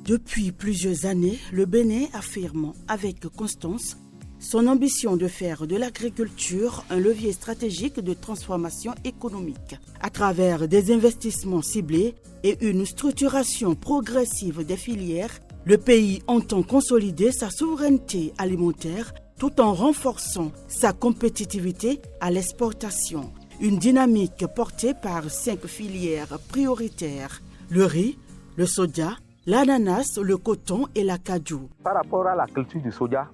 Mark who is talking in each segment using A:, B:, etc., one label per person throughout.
A: Depuis plusieurs années, le Bénin affirme avec constance son ambition de faire de l'agriculture un levier stratégique de transformation économique. À travers des investissements ciblés et une structuration progressive des filières, le pays entend consolider sa souveraineté alimentaire tout en renforçant sa compétitivité à l'exportation. Une dynamique portée par 5 filières prioritaires: le riz, le soja, l'ananas, le coton et la cajou.
B: Par rapport à la culture du soja,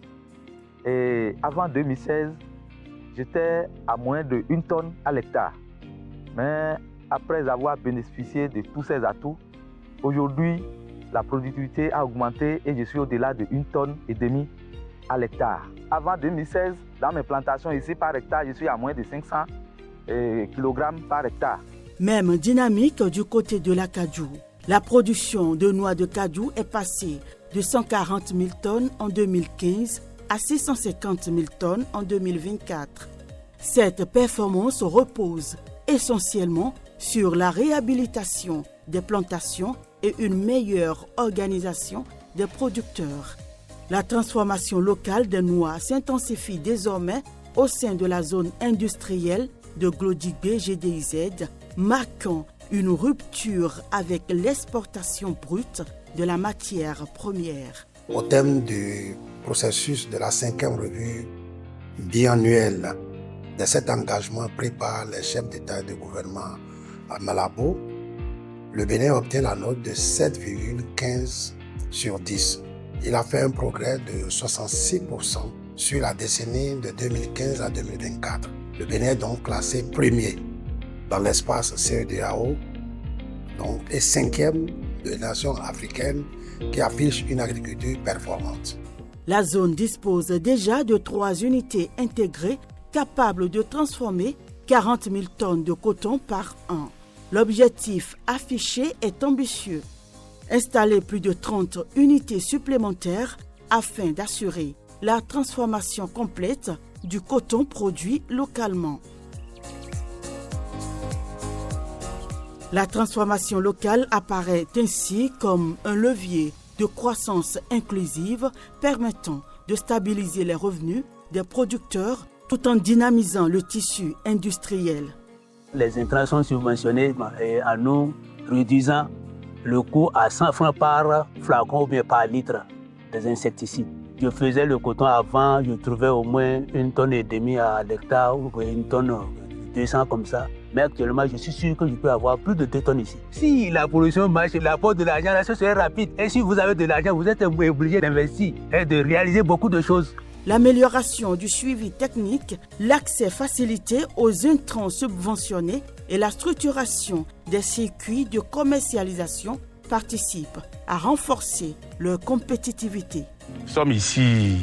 B: avant 2016, j'étais à moins de 1 tonne à l'hectare. Mais après avoir bénéficié de tous ces atouts, aujourd'hui, la productivité a augmenté et je suis au-delà de 1,5 tonne à l'hectare. Avant 2016, dans mes plantations ici par hectare, je suis à moins de 500 kg par hectare.
A: Même dynamique du côté de la cajou. La production de noix de cajou est passée de 140 000 tonnes en 2015 à 650 000 tonnes en 2024. Cette performance repose essentiellement sur la réhabilitation des plantations et une meilleure organisation des producteurs. La transformation locale des noix s'intensifie désormais au sein de la zone industrielle de Glodigbe GDIZ, marquant une rupture avec l'exportation brute de la matière première.
C: Au terme du processus de la 5e revue biannuelle de cet engagement pris par les chefs d'État et de gouvernement à Malabo, le Bénin obtient la note de 7,15 sur 10. Il a fait un progrès de 66% sur la décennie de 2015 à 2024. Le Bénin est donc classé premier dans l'espace CEDEAO, et 5e de nations africaines qui affiche une agriculture performante.
A: La zone dispose déjà de 3 unités intégrées capables de transformer 40 000 tonnes de coton par an. L'objectif affiché est ambitieux: installer plus de 30 unités supplémentaires afin d'assurer la transformation complète du coton produit localement. La transformation locale apparaît ainsi comme un levier de croissance inclusive permettant de stabiliser les revenus des producteurs tout en dynamisant le tissu industriel.
D: Les intrants sont subventionnés à nous réduisant le coût à 100 francs par flacon ou bien par litre des insecticides. Je faisais le coton avant, je trouvais au moins 1,5 tonne à l'hectare ou 1 tonne 200 comme ça. Mais actuellement, je suis sûr que je peux avoir plus de 2 tonnes ici. Si la production marche, l'apport de l'argent, là, ce serait rapide. Et si vous avez de l'argent, vous êtes obligé d'investir et de réaliser beaucoup de choses.
A: L'amélioration du suivi technique, l'accès facilité aux intrants subventionnés et la structuration des circuits de commercialisation participent à renforcer leur compétitivité.
E: Nous sommes ici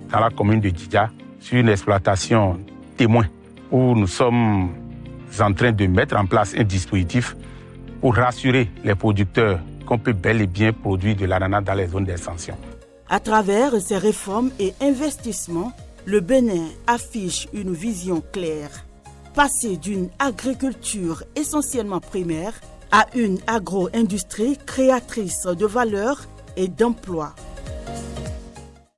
E: dans la commune de Djidja sur une exploitation témoin où nous sommes en train de mettre en place un dispositif pour rassurer les producteurs qu'on peut bel et bien produire de l'ananas dans les zones d'extension.
A: À travers ces réformes et investissements, le Bénin affiche une vision claire: passer d'une agriculture essentiellement primaire à une agro-industrie créatrice de valeur et d'emplois.